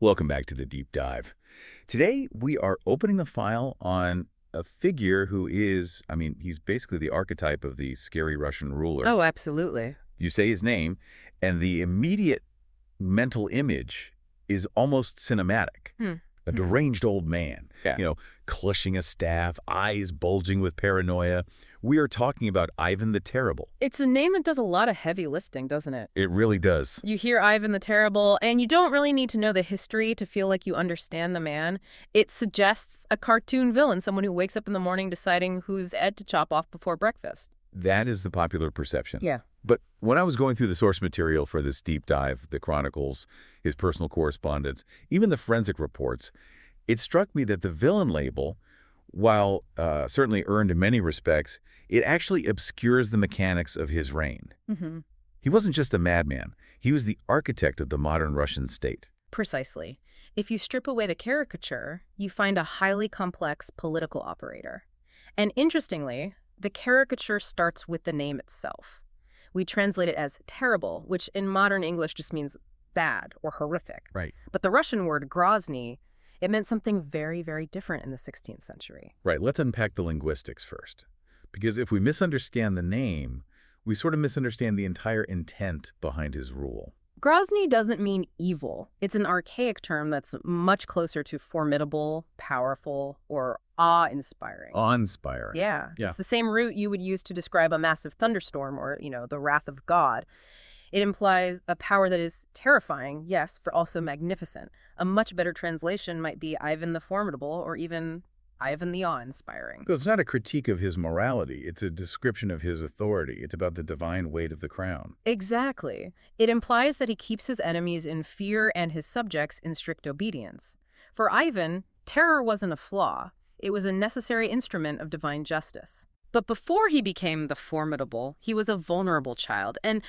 Welcome back to the Deep Dive. Today, we are opening a file on a figure who is, he's basically the archetype of the scary Russian ruler. Oh, absolutely. You say his name, and the immediate mental image is almost cinematic. A deranged old man, clutching a staff, eyes bulging with paranoia. We are talking about Ivan the Terrible. It's a name that does a lot of heavy lifting, doesn't it? It really does. You hear Ivan the Terrible, and you don't really need to know the history to feel like you understand the man. It suggests a cartoon villain, someone who wakes up in the morning deciding whose head to chop off before breakfast. That is the popular perception. Yeah. But when I was going through the source material for this deep dive, the chronicles, his personal correspondence, even the forensic reports, it struck me that the villain label, while certainly earned in many respects, it actually obscures the mechanics of his reign. He wasn't just a madman. He was the architect of the modern Russian state. Precisely. If you strip away the caricature, you find a highly complex political operator. And interestingly, the caricature starts with the name itself. We translate it as terrible, which in modern English just means bad or horrific. Right. But the Russian word grozny, it meant something very, very different in the 16th century. Right. Let's unpack the linguistics first. Because if we misunderstand the name, we sort of misunderstand the entire intent behind his rule. Grozny doesn't mean evil. It's an archaic term that's much closer to formidable, powerful, or awe-inspiring. Awe-inspiring. Yeah. Yeah. It's the same root you would use to describe a massive thunderstorm or, the wrath of God. It implies a power that is terrifying, yes, but also magnificent. A much better translation might be Ivan the Formidable or even Ivan the Awe-inspiring. So it's not a critique of his morality. It's a description of his authority. It's about the divine weight of the crown. Exactly. It implies that he keeps his enemies in fear and his subjects in strict obedience. For Ivan, terror wasn't a flaw. It was a necessary instrument of divine justice. But before he became the formidable, he was a vulnerable child. And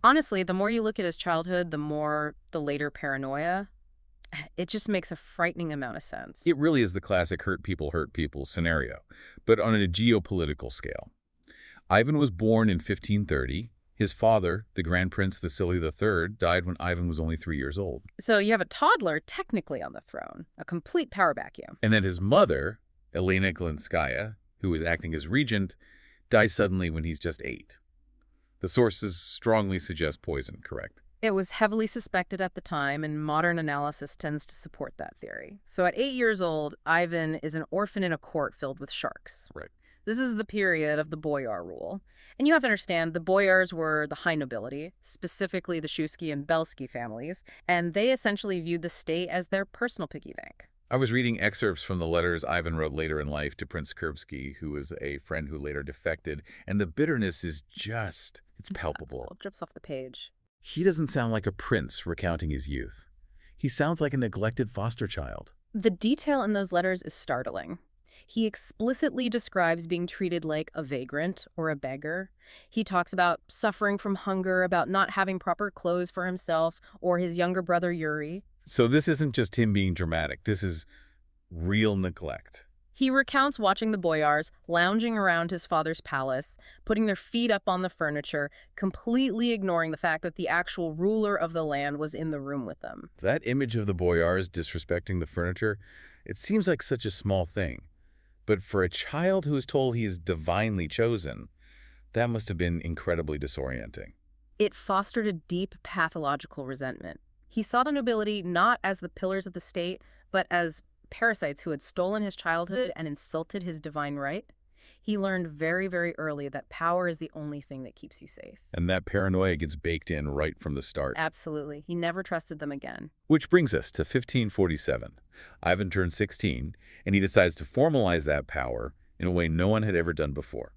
honestly, the more you look at his childhood, the more the later paranoia, it just makes a frightening amount of sense. It really is the classic hurt people scenario, but on a geopolitical scale. Ivan was born in 1530. His father, the Grand Prince Vasily III, died when Ivan was only 3 years old. So you have a toddler technically on the throne, a complete power vacuum. And then his mother, Elena Glinskaya, who was acting as regent, dies suddenly when he's just 8. The sources strongly suggest poison, correct? It was heavily suspected at the time, and modern analysis tends to support that theory. So at 8 years old, Ivan is an orphan in a court filled with sharks. Right. This is the period of the boyar rule. And you have to understand, the boyars were the high nobility, specifically the Shusky and Belsky families, and they essentially viewed the state as their personal piggy bank. I was reading excerpts from the letters Ivan wrote later in life to Prince Kurbsky, who was a friend who later defected, and the bitterness is it's palpable. It drips off the page. He doesn't sound like a prince recounting his youth. He sounds like a neglected foster child. The detail in those letters is startling. He explicitly describes being treated like a vagrant or a beggar. He talks about suffering from hunger, about not having proper clothes for himself or his younger brother Yuri. So this isn't just him being dramatic. This is real neglect. He recounts watching the boyars lounging around his father's palace, putting their feet up on the furniture, completely ignoring the fact that the actual ruler of the land was in the room with them. That image of the boyars disrespecting the furniture, it seems like such a small thing. But for a child who is told he is divinely chosen, that must have been incredibly disorienting. It fostered a deep pathological resentment. He saw the nobility not as the pillars of the state, but as parasites who had stolen his childhood and insulted his divine right. He learned very, very early that power is the only thing that keeps you safe. And that paranoia gets baked in right from the start. Absolutely. He never trusted them again. Which brings us to 1547. Ivan turned 16, and he decides to formalize that power in a way no one had ever done before.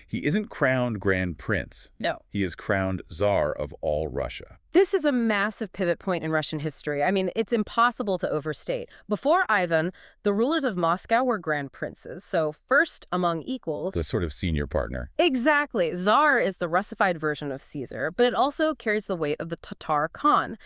He isn't crowned Grand Prince. No. He is crowned Tsar of All Russia. This is a massive pivot point in Russian history. It's impossible to overstate. Before Ivan, the rulers of Moscow were Grand Princes, so first among equals. The sort of senior partner. Exactly. Tsar is the Russified version of Caesar, but it also carries the weight of the Tatar Khan.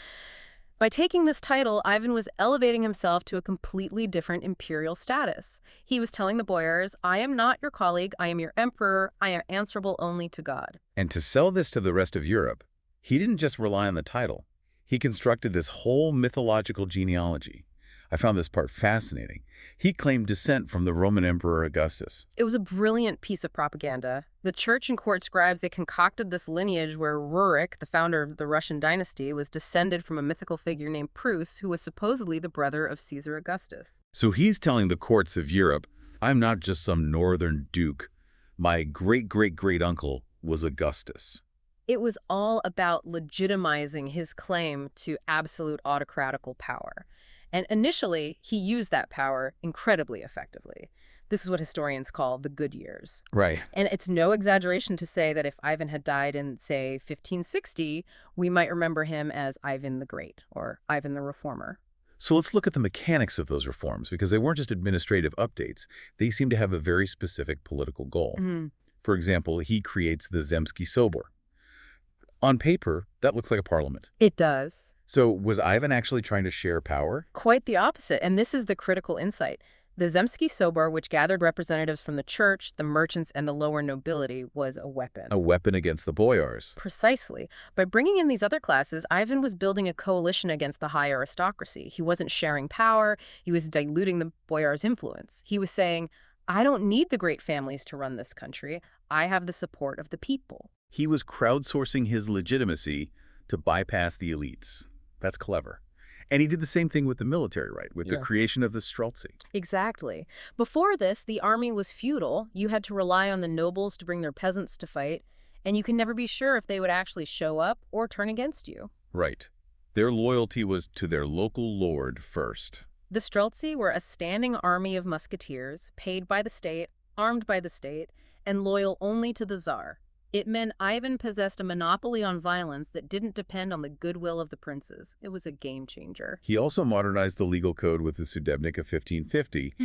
By taking this title, Ivan was elevating himself to a completely different imperial status. He was telling the boyars, I am not your colleague, I am your emperor, I am answerable only to God. And to sell this to the rest of Europe, he didn't just rely on the title. He constructed this whole mythological genealogy. I found this part fascinating. He claimed descent from the Roman Emperor Augustus. It was a brilliant piece of propaganda. The church and court scribes, they concocted this lineage where Rurik, the founder of the Russian dynasty, was descended from a mythical figure named Prus, who was supposedly the brother of Caesar Augustus. So he's telling the courts of Europe, I'm not just some northern duke. My great-great-great-uncle was Augustus. It was all about legitimizing his claim to absolute autocratical power. And initially, he used that power incredibly effectively. This is what historians call the good years. Right. And it's no exaggeration to say that if Ivan had died in, say, 1560, we might remember him as Ivan the Great or Ivan the Reformer. So let's look at the mechanics of those reforms, because they weren't just administrative updates. They seem to have a very specific political goal. For example, he creates the Zemsky Sobor. On paper, that looks like a parliament. It does. So was Ivan actually trying to share power? Quite the opposite, and this is the critical insight. The Zemsky Sobor, which gathered representatives from the church, the merchants, and the lower nobility, was a weapon. A weapon against the boyars. Precisely. By bringing in these other classes, Ivan was building a coalition against the high aristocracy. He wasn't sharing power. He was diluting the boyars' influence. He was saying, I don't need the great families to run this country. I have the support of the people. He was crowdsourcing his legitimacy to bypass the elites. That's clever. And he did the same thing with the military, right? With the creation of the streltsy. Exactly. Before this, the army was feudal. You had to rely on the nobles to bring their peasants to fight, and you could never be sure if they would actually show up or turn against you. Right. Their loyalty was to their local lord first. The streltsy were a standing army of musketeers, paid by the state, armed by the state, and loyal only to the Tsar. It meant Ivan possessed a monopoly on violence that didn't depend on the goodwill of the princes. It was a game changer. He also modernized the legal code with the Sudebnik of 1550,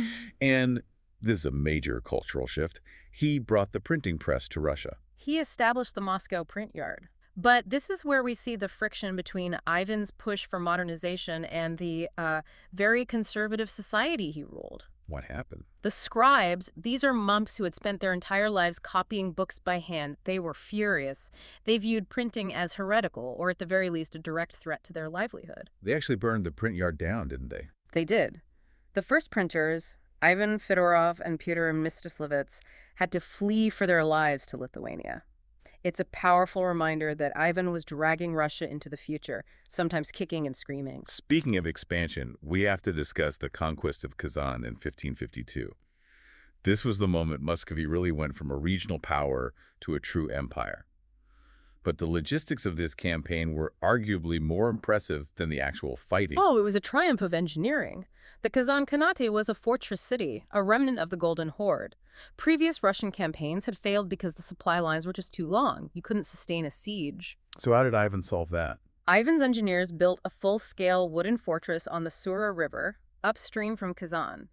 and this is a major cultural shift. He brought the printing press to Russia. He established the Moscow print yard. But this is where we see the friction between Ivan's push for modernization and the very conservative society he ruled. What happened? The scribes, these are mumps who had spent their entire lives copying books by hand. They were furious. They viewed printing as heretical, or at the very least a direct threat to their livelihood. They actually burned the print yard down, didn't they? They did. The first printers, Ivan Fedorov and Pyotr Mstislevich, had to flee for their lives to Lithuania. It's a powerful reminder that Ivan was dragging Russia into the future, sometimes kicking and screaming. Speaking of expansion, we have to discuss the conquest of Kazan in 1552. This was the moment Muscovy really went from a regional power to a true empire. But the logistics of this campaign were arguably more impressive than the actual fighting. Oh, it was a triumph of engineering. The Kazan Khanate was a fortress city, a remnant of the Golden Horde. Previous Russian campaigns had failed because the supply lines were just too long. You couldn't sustain a siege. So how did Ivan solve that? Ivan's engineers built a full-scale wooden fortress on the Sura River, upstream from Kazan.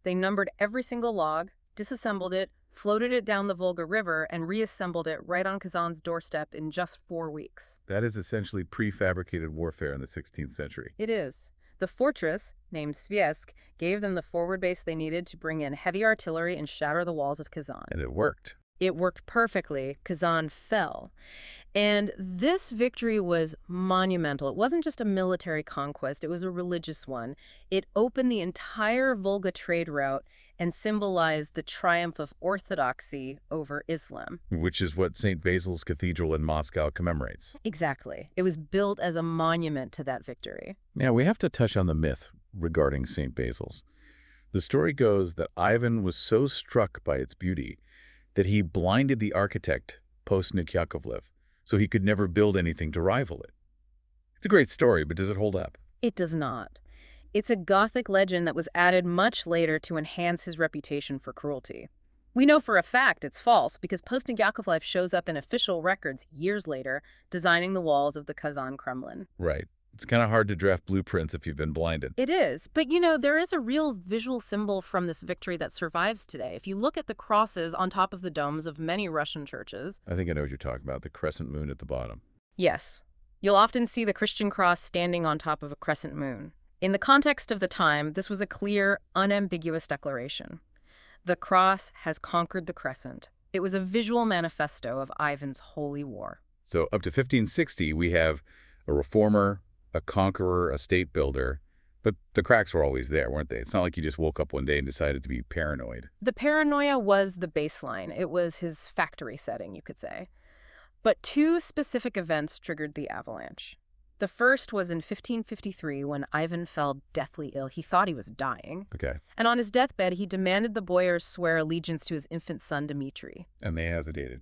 They numbered every single log, disassembled it, floated it down the Volga River, and reassembled it right on Kazan's doorstep in just 4 weeks. That is essentially prefabricated warfare in the 16th century. It is. The fortress, named Sviesk, gave them the forward base they needed to bring in heavy artillery and shatter the walls of Kazan. And it worked. It worked perfectly. Kazan fell. And this victory was monumental. It wasn't just a military conquest, it was a religious one. It opened the entire Volga trade route and symbolized the triumph of orthodoxy over Islam. Which is what St. Basil's Cathedral in Moscow commemorates. Exactly. It was built as a monument to that victory. Now, we have to touch on the myth regarding St. Basil's. The story goes that Ivan was so struck by its beauty that he blinded the architect, Postnik Yakovlev, so he could never build anything to rival it. It's a great story, but does it hold up? It does not. It's a Gothic legend that was added much later to enhance his reputation for cruelty. We know for a fact it's false because Postnik Yakovlev shows up in official records years later, designing the walls of the Kazan Kremlin. Right. It's kind of hard to draft blueprints if you've been blinded. It is. But, there is a real visual symbol from this victory that survives today. If you look at the crosses on top of the domes of many Russian churches... I think I know what you're talking about, the crescent moon at the bottom. Yes. You'll often see the Christian cross standing on top of a crescent moon. In the context of the time, this was a clear, unambiguous declaration. The cross has conquered the crescent. It was a visual manifesto of Ivan's holy war. So up to 1560, we have a reformer, a conqueror, a state builder. But the cracks were always there, weren't they? It's not like he just woke up one day and decided to be paranoid. The paranoia was the baseline. It was his factory setting, you could say. But two specific events triggered the avalanche. The first was in 1553 when Ivan fell deathly ill. He thought he was dying. Okay. And on his deathbed, he demanded the boyars swear allegiance to his infant son, Dmitri. And they hesitated.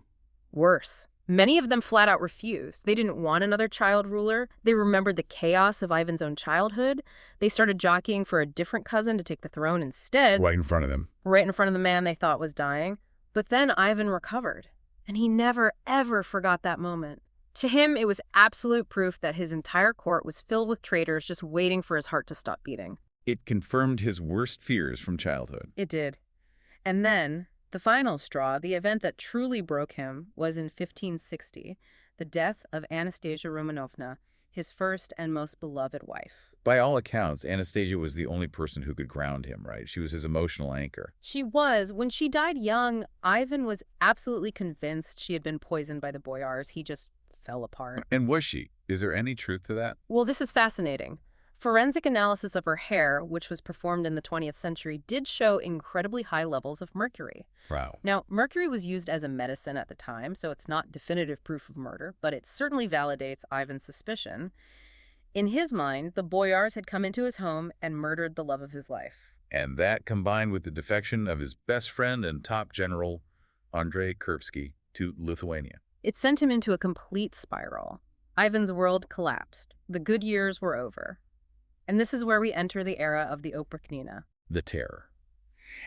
Worse. Many of them flat out refused. They didn't want another child ruler. They remembered the chaos of Ivan's own childhood. They started jockeying for a different cousin to take the throne instead. Right in front of them. Right in front of the man they thought was dying. But then Ivan recovered. And he never, ever forgot that moment. To him, it was absolute proof that his entire court was filled with traitors just waiting for his heart to stop beating. It confirmed his worst fears from childhood. It did. And then, the final straw, the event that truly broke him, was in 1560, the death of Anastasia Romanovna, his first and most beloved wife. By all accounts, Anastasia was the only person who could ground him, right? She was his emotional anchor. She was. When she died young, Ivan was absolutely convinced she had been poisoned by the boyars. He just fell apart. And was she? Is there any truth to that? Well, this is fascinating. Forensic analysis of her hair, which was performed in the 20th century, did show incredibly high levels of mercury. Wow. Now, mercury was used as a medicine at the time, so it's not definitive proof of murder, but it certainly validates Ivan's suspicion. In his mind, the boyars had come into his home and murdered the love of his life. And that, combined with the defection of his best friend and top general, Andrei Kurbsky, to Lithuania. It sent him into a complete spiral. Ivan's world collapsed. The good years were over. And this is where we enter the era of the Oprichnina. The Terror.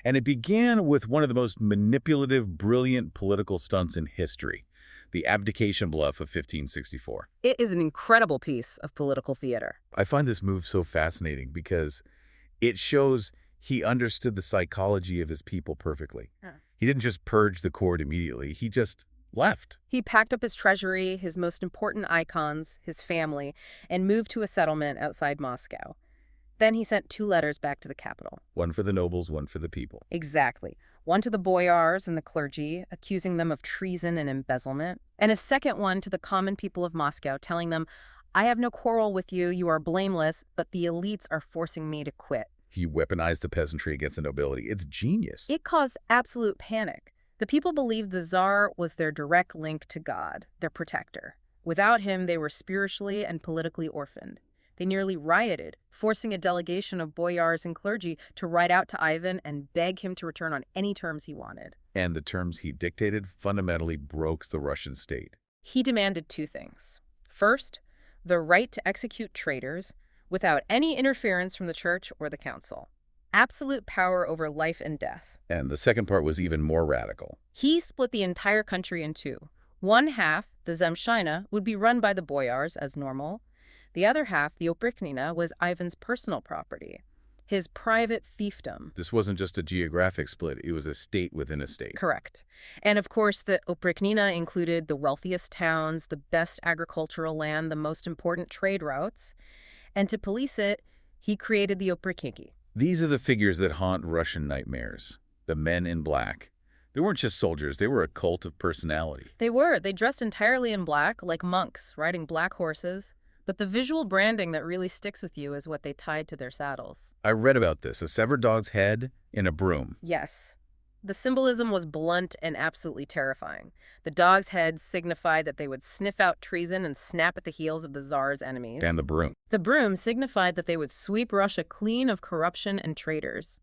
And it began with one of the most manipulative, brilliant political stunts in history, the abdication bluff of 1564. It is an incredible piece of political theater. I find this move so fascinating because it shows he understood the psychology of his people perfectly. He didn't just purge the court immediately. He just left. He packed up his treasury, his most important icons, his family, and moved to a settlement outside Moscow. Then he sent 2 letters back to the capital. One for the nobles, one for the people. Exactly. One to the boyars and the clergy, accusing them of treason and embezzlement, and a second one to the common people of Moscow, telling them, I have no quarrel with you, you are blameless, but the elites are forcing me to quit. He weaponized the peasantry against the nobility. It's genius. It caused absolute panic. The people believed the Tsar was their direct link to God, their protector. Without him, they were spiritually and politically orphaned. They nearly rioted, forcing a delegation of boyars and clergy to write out to Ivan and beg him to return on any terms he wanted. And the terms he dictated fundamentally broke the Russian state. He demanded 2 things. First, the right to execute traitors without any interference from the church or the council. Absolute power over life and death. And the second part was even more radical. He split the entire country in 2. One half, the Zemshina, would be run by the boyars as normal. The other half, the Oprichnina, was Ivan's personal property, his private fiefdom. This wasn't just a geographic split. It was a state within a state. Correct. And of course, the Oprichnina included the wealthiest towns, the best agricultural land, the most important trade routes. And to police it, he created the Oprichniki. These are the figures that haunt Russian nightmares. The men in black. They weren't just soldiers. They were a cult of personality. They were. They dressed entirely in black, like monks, riding black horses. But the visual branding that really sticks with you is what they tied to their saddles. I read about this. A severed dog's head in a broom. Yes. The symbolism was blunt and absolutely terrifying. The dog's heads signified that they would sniff out treason and snap at the heels of the Tsar's enemies. And the broom. The broom signified that they would sweep Russia clean of corruption and traitors.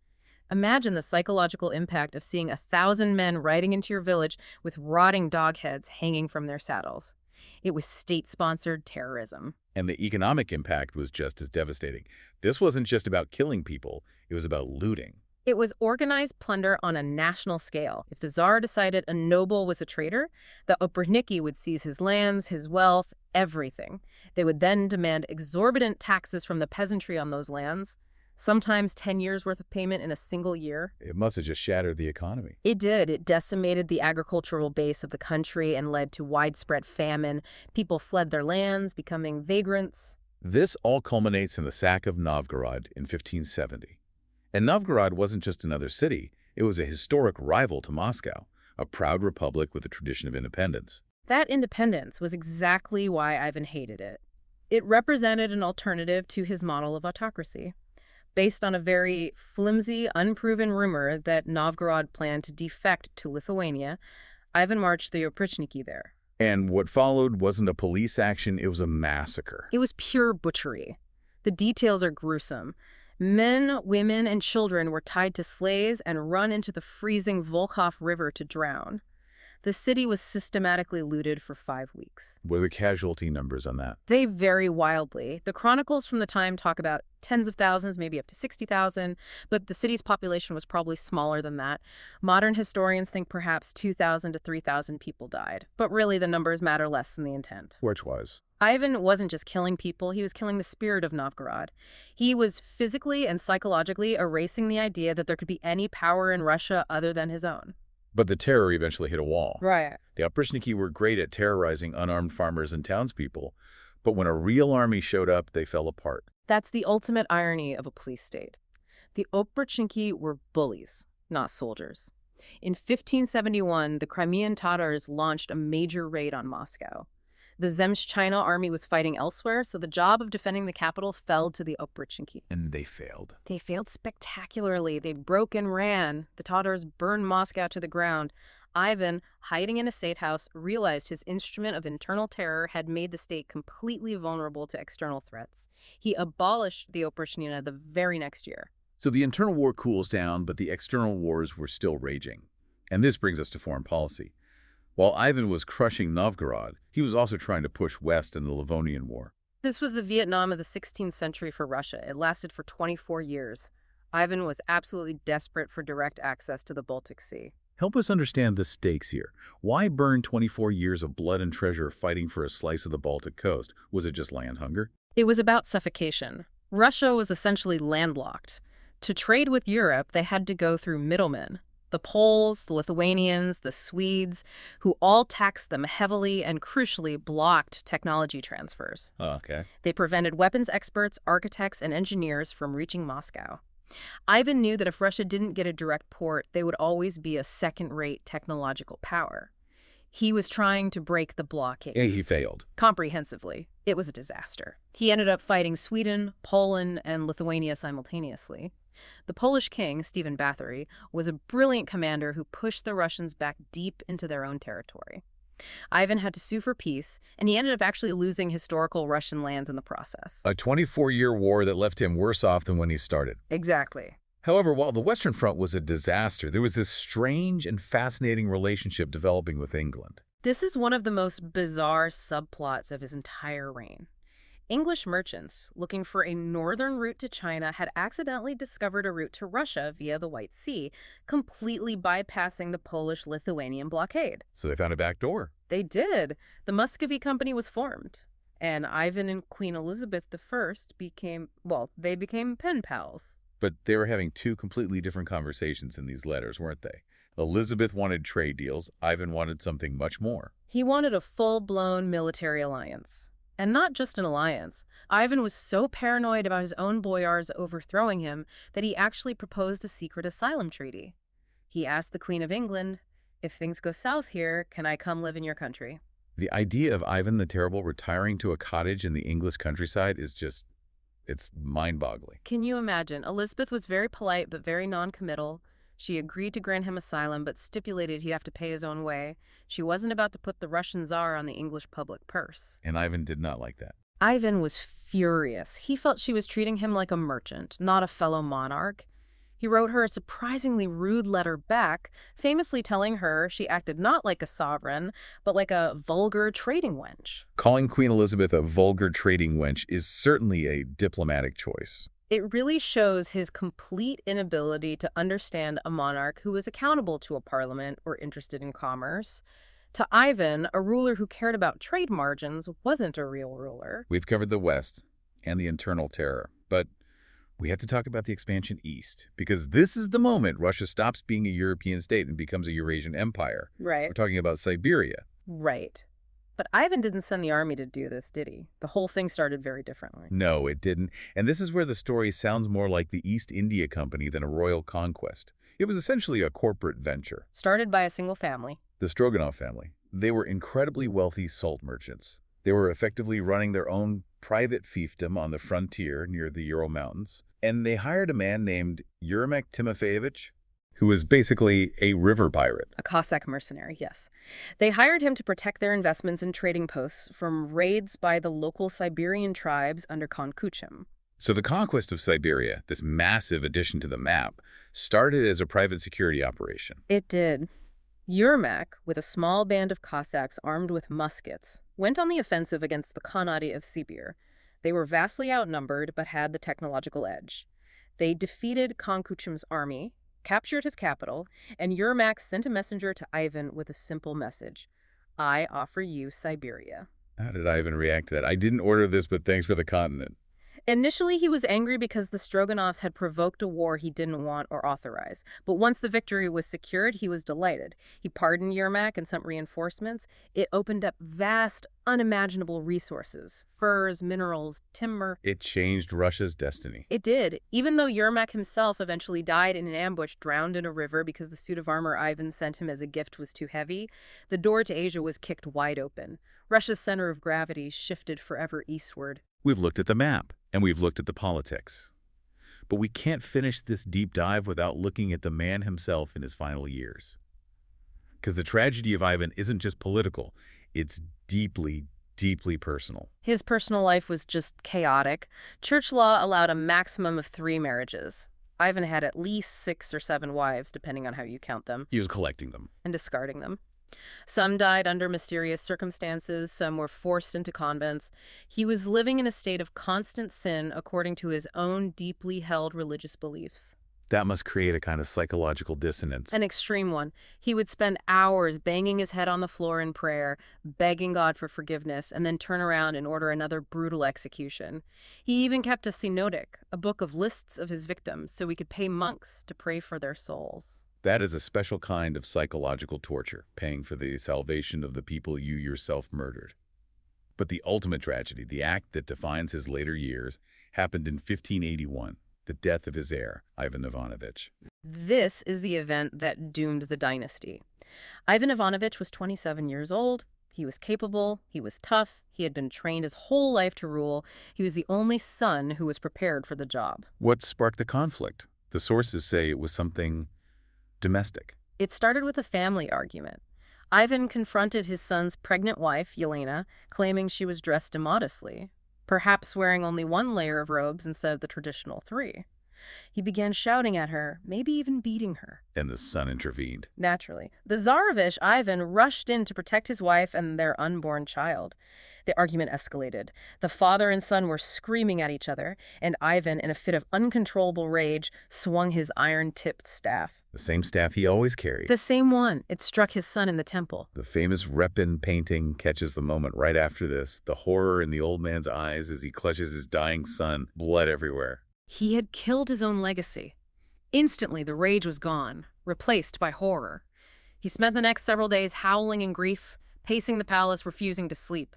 Imagine the psychological impact of seeing 1,000 men riding into your village with rotting dog heads hanging from their saddles. It was state-sponsored terrorism. And the economic impact was just as devastating. This wasn't just about killing people. It was about looting. It was organized plunder on a national scale. If the Tsar decided a noble was a traitor, the Oprichniki would seize his lands, his wealth, everything. They would then demand exorbitant taxes from the peasantry on those lands, sometimes 10 years' worth of payment in a single year. It must have just shattered the economy. It did. It decimated the agricultural base of the country and led to widespread famine. People fled their lands, becoming vagrants. This all culminates in the sack of Novgorod in 1570. And Novgorod wasn't just another city. It was a historic rival to Moscow, a proud republic with a tradition of independence. That independence was exactly why Ivan hated it. It represented an alternative to his model of autocracy. Based on a very flimsy, unproven rumor that Novgorod planned to defect to Lithuania, Ivan marched the Oprichniki there. And what followed wasn't a police action, it was a massacre. It was pure butchery. The details are gruesome. Men, women, and children were tied to sleighs and run into the freezing Volga River to drown. The city was systematically looted for 5 weeks. What are the casualty numbers on that? They vary wildly. The chronicles from the time talk about tens of thousands, maybe up to 60,000, but the city's population was probably smaller than that. Modern historians think perhaps 2,000 to 3,000 people died, but really the numbers matter less than the intent. Which was? Ivan wasn't just killing people, he was killing the spirit of Novgorod. He was physically and psychologically erasing the idea that there could be any power in Russia other than his own. But the terror eventually hit a wall. Right. The Oprichniki were great at terrorizing unarmed farmers and townspeople, but when a real army showed up, they fell apart. That's the ultimate irony of a police state. The Oprichniki were bullies, not soldiers. In 1571, the Crimean Tatars launched a major raid on Moscow. The Zemshchina army was fighting elsewhere, so the job of defending the capital fell to the Oprichniki. And they failed. They failed spectacularly. They broke and ran. The Tatars burned Moscow to the ground. Ivan, hiding in a state house, realized his instrument of internal terror had made the state completely vulnerable to external threats. He abolished the Oprichnina the very next year. So the internal war cools down, but the external wars were still raging. And this brings us to foreign policy. While Ivan was crushing Novgorod, he was also trying to push west in the Livonian War. This was the Vietnam of the 16th century for Russia. It lasted for 24 years. Ivan was absolutely desperate for direct access to the Baltic Sea. Help us understand the stakes here. Why burn 24 years of blood and treasure fighting for a slice of the Baltic coast? Was it just land hunger? It was about suffocation. Russia was essentially landlocked. To trade with Europe, they had to go through middlemen. The Poles, the Lithuanians, the Swedes, who all taxed them heavily and crucially blocked technology transfers. Okay. They prevented weapons experts, architects, and engineers from reaching Moscow. Ivan knew that if Russia didn't get a direct port, they would always be a second-rate technological power. He was trying to break the blockade. And he failed. Comprehensively. It was a disaster. He ended up fighting Sweden, Poland, and Lithuania simultaneously. The Polish king, Stephen Bathory, was a brilliant commander who pushed the Russians back deep into their own territory. Ivan had to sue for peace, and he ended up actually losing historical Russian lands in the process. A 24-year war that left him worse off than when he started. Exactly. However, while the Western Front was a disaster, there was this strange and fascinating relationship developing with England. This is one of the most bizarre subplots of his entire reign. English merchants, looking for a northern route to China, had accidentally discovered a route to Russia via the White Sea, completely bypassing the Polish-Lithuanian blockade. So they found a back door. They did. The Muscovy Company was formed, and Ivan and Queen Elizabeth I became pen pals. But they were having two completely different conversations in these letters, weren't they? Elizabeth wanted trade deals. Ivan wanted something much more. He wanted a full-blown military alliance. And not just an alliance. Ivan was so paranoid about his own boyars overthrowing him that he actually proposed a secret asylum treaty. He asked the Queen of England, "If things go south here, can I come live in your country?" The idea of Ivan the Terrible retiring to a cottage in the English countryside is just, it's mind-boggling. Can you imagine? Elizabeth was very polite but very non-committal. She agreed to grant him asylum but stipulated he'd have to pay his own way. She wasn't about to put the Russian Tsar on the English public purse. And Ivan did not like that. Ivan was furious. He felt she was treating him like a merchant, not a fellow monarch. He wrote her a surprisingly rude letter back, famously telling her she acted not like a sovereign, but like a vulgar trading wench. Calling Queen Elizabeth a vulgar trading wench is certainly a diplomatic choice. It really shows his complete inability to understand a monarch who was accountable to a parliament or interested in commerce. To Ivan, a ruler who cared about trade margins wasn't a real ruler. We've covered the West and the internal terror, but we have to talk about the expansion east, because this is the moment Russia stops being a European state and becomes a Eurasian empire. Right. We're talking about Siberia. Right. But Ivan didn't send the army to do this, did he? The whole thing started very differently. No, it didn't. And this is where the story sounds more like the East India Company than a royal conquest. It was essentially a corporate venture. Started by a single family. The Stroganov family. They were incredibly wealthy salt merchants. They were effectively running their own private fiefdom on the frontier near the Ural Mountains, and they hired a man named Yermak Timofeyevich, who was basically a river pirate. A Cossack mercenary, yes. They hired him to protect their investments and trading posts from raids by the local Siberian tribes under Khan Kuchum. So the conquest of Siberia, this massive addition to the map, started as a private security operation. It did. Yermak, with a small band of Cossacks armed with muskets, went on the offensive against the Khanate of Sibir. They were vastly outnumbered but had the technological edge. They defeated Khan Kuchum's army, captured his capital, and Yermak sent a messenger to Ivan with a simple message: "I offer you Siberia." How did Ivan react to that? I didn't order this, but thanks for the continent. Initially, he was angry because the Stroganovs had provoked a war he didn't want or authorize. But once the victory was secured, he was delighted. He pardoned Yermak and sent reinforcements. It opened up vast, unimaginable resources: furs, minerals, timber. It changed Russia's destiny. It did, even though Yermak himself eventually died in an ambush, drowned in a river because the suit of armor Ivan sent him as a gift was too heavy. The door to Asia was kicked wide open. Russia's center of gravity shifted forever eastward. We've looked at the map, and we've looked at the politics. But we can't finish this deep dive without looking at the man himself in his final years. Because the tragedy of Ivan isn't just political, it's deeply, deeply personal. His personal life was just chaotic. Church law allowed a maximum of 3 marriages. Ivan had at least 6 or 7 wives, depending on how you count them, He was collecting them. and discarding them. Some died under mysterious circumstances, some were forced into convents. He was living in a state of constant sin according to his own deeply held religious beliefs. That must create a kind of psychological dissonance. An extreme one. He would spend hours banging his head on the floor in prayer, begging God for forgiveness, and then turn around and order another brutal execution. He even kept a synodic, a book of lists of his victims, so he could pay monks to pray for their souls. That is a special kind of psychological torture, paying for the salvation of the people you yourself murdered. But the ultimate tragedy, the act that defines his later years, happened in 1581, the death of his heir, Ivan Ivanovich. This is the event that doomed the dynasty. Ivan Ivanovich was 27 years old. He was capable, he was tough, he had been trained his whole life to rule. He was the only son who was prepared for the job. What sparked the conflict? The sources say it was something domestic. It started with a family argument. Ivan confronted his son's pregnant wife, Yelena, claiming she was dressed immodestly, perhaps wearing only 1 layer of robes instead of the traditional 3. He began shouting at her, maybe even beating her. And the son intervened. Naturally. The Tsarevich, Ivan, rushed in to protect his wife and their unborn child. The argument escalated. The father and son were screaming at each other, and Ivan, in a fit of uncontrollable rage, swung his iron-tipped staff. The same staff he always carried. The same one. It struck his son in the temple. The famous Repin painting catches the moment right after this, the horror in the old man's eyes as he clutches his dying son, blood everywhere. He had killed his own legacy. Instantly, the rage was gone, replaced by horror. He spent the next several days howling in grief, pacing the palace, refusing to sleep.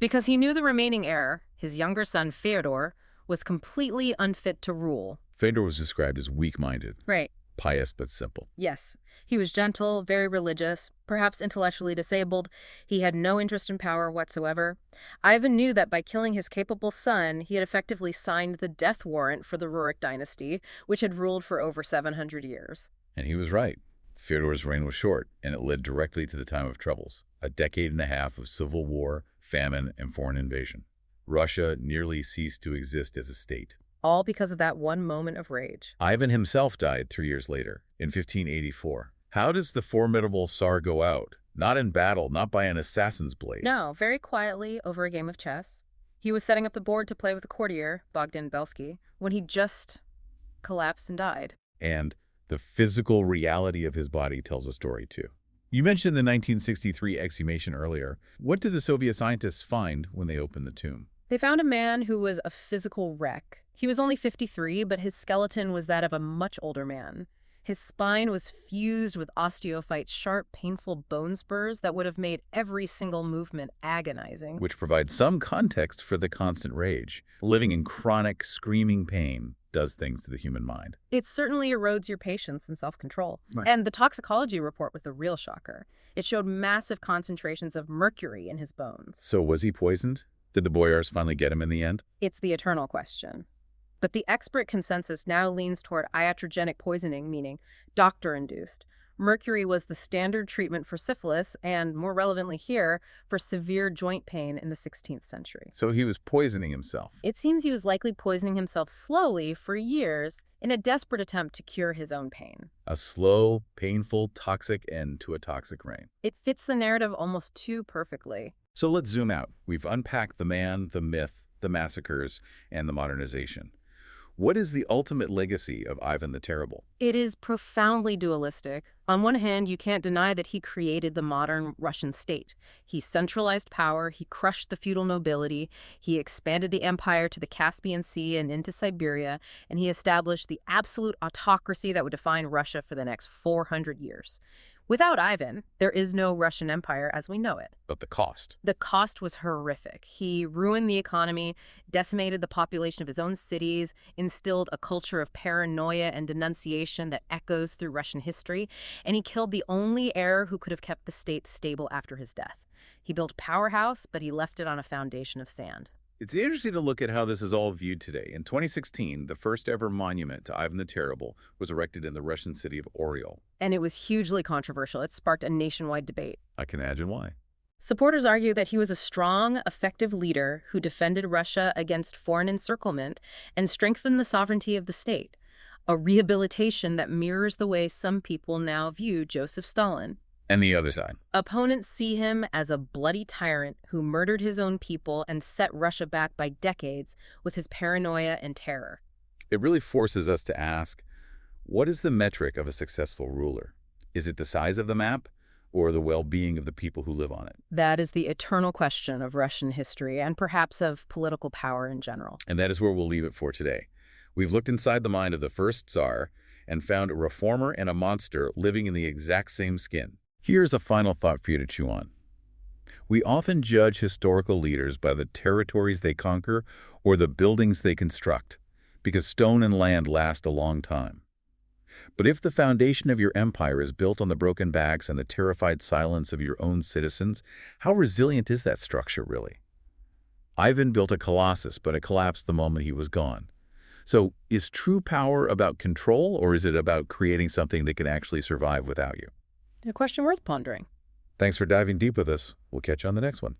Because he knew the remaining heir, his younger son Fyodor, was completely unfit to rule. Fyodor was described as weak-minded. Right. Pious but simple. Yes. He was gentle, very religious, perhaps intellectually disabled. He had no interest in power whatsoever. Ivan knew that by killing his capable son, he had effectively signed the death warrant for the Rurik dynasty, which had ruled for over 700 years. And he was right. Fyodor's reign was short, and it led directly to the time of troubles, a decade and a half of civil war, famine, and foreign invasion. Russia nearly ceased to exist as a state. All because of that one moment of rage. Ivan himself died 3 years later, in 1584. How does the formidable Tsar go out? Not in battle, not by an assassin's blade. No, very quietly over a game of chess. He was setting up the board to play with a courtier, Bogdan Belsky, when he just collapsed and died. And the physical reality of his body tells a story, too. You mentioned the 1963 exhumation earlier. What did the Soviet scientists find when they opened the tomb? They found a man who was a physical wreck. He was only 53, but his skeleton was that of a much older man. His spine was fused with osteophyte, sharp, painful bone spurs that would have made every single movement agonizing. Which provides some context for the constant rage, living in chronic, screaming pain. does things to the human mind. It certainly erodes your patience and self-control. Right. And the toxicology report was the real shocker. It showed massive concentrations of mercury in his bones. So was he poisoned? Did the boyars finally get him in the end? It's the eternal question. But the expert consensus now leans toward iatrogenic poisoning, meaning doctor-induced. Mercury was the standard treatment for syphilis and, more relevantly here, for severe joint pain in the 16th century. So he was poisoning himself. It seems he was likely poisoning himself slowly for years in a desperate attempt to cure his own pain. A slow, painful, toxic end to a toxic reign. It fits the narrative almost too perfectly. So let's zoom out. We've unpacked the man, the myth, the massacres, and the modernization. What is the ultimate legacy of Ivan the Terrible? It is profoundly dualistic. On one hand, you can't deny that he created the modern Russian state. He centralized power, he crushed the feudal nobility, he expanded the empire to the Caspian Sea and into Siberia, and he established the absolute autocracy that would define Russia for the next 400 years. Without Ivan, there is no Russian Empire as we know it. But the cost. The cost was horrific. He ruined the economy, decimated the population of his own cities, instilled a culture of paranoia and denunciation that echoes through Russian history, and he killed the only heir who could have kept the state stable after his death. He built a powerhouse, but he left it on a foundation of sand. It's interesting to look at how this is all viewed today. In 2016, the first ever monument to Ivan the Terrible was erected in the Russian city of Oryol. And it was hugely controversial. It sparked a nationwide debate. I can imagine why. Supporters argue that he was a strong, effective leader who defended Russia against foreign encirclement and strengthened the sovereignty of the state, a rehabilitation that mirrors the way some people now view Joseph Stalin. And the other side. Opponents see him as a bloody tyrant who murdered his own people and set Russia back by decades with his paranoia and terror. It really forces us to ask, what is the metric of a successful ruler? Is it the size of the map or the well-being of the people who live on it? That is the eternal question of Russian history and perhaps of political power in general. And that is where we'll leave it for today. We've looked inside the mind of the first Tsar and found a reformer and a monster living in the exact same skin. Here's a final thought for you to chew on. We often judge historical leaders by the territories they conquer or the buildings they construct, because stone and land last a long time. But if the foundation of your empire is built on the broken backs and the terrified silence of your own citizens, how resilient is that structure really? Ivan built a colossus, but it collapsed the moment he was gone. So is true power about control, or is it about creating something that can actually survive without you? A question worth pondering. Thanks for diving deep with us. We'll catch you on the next one.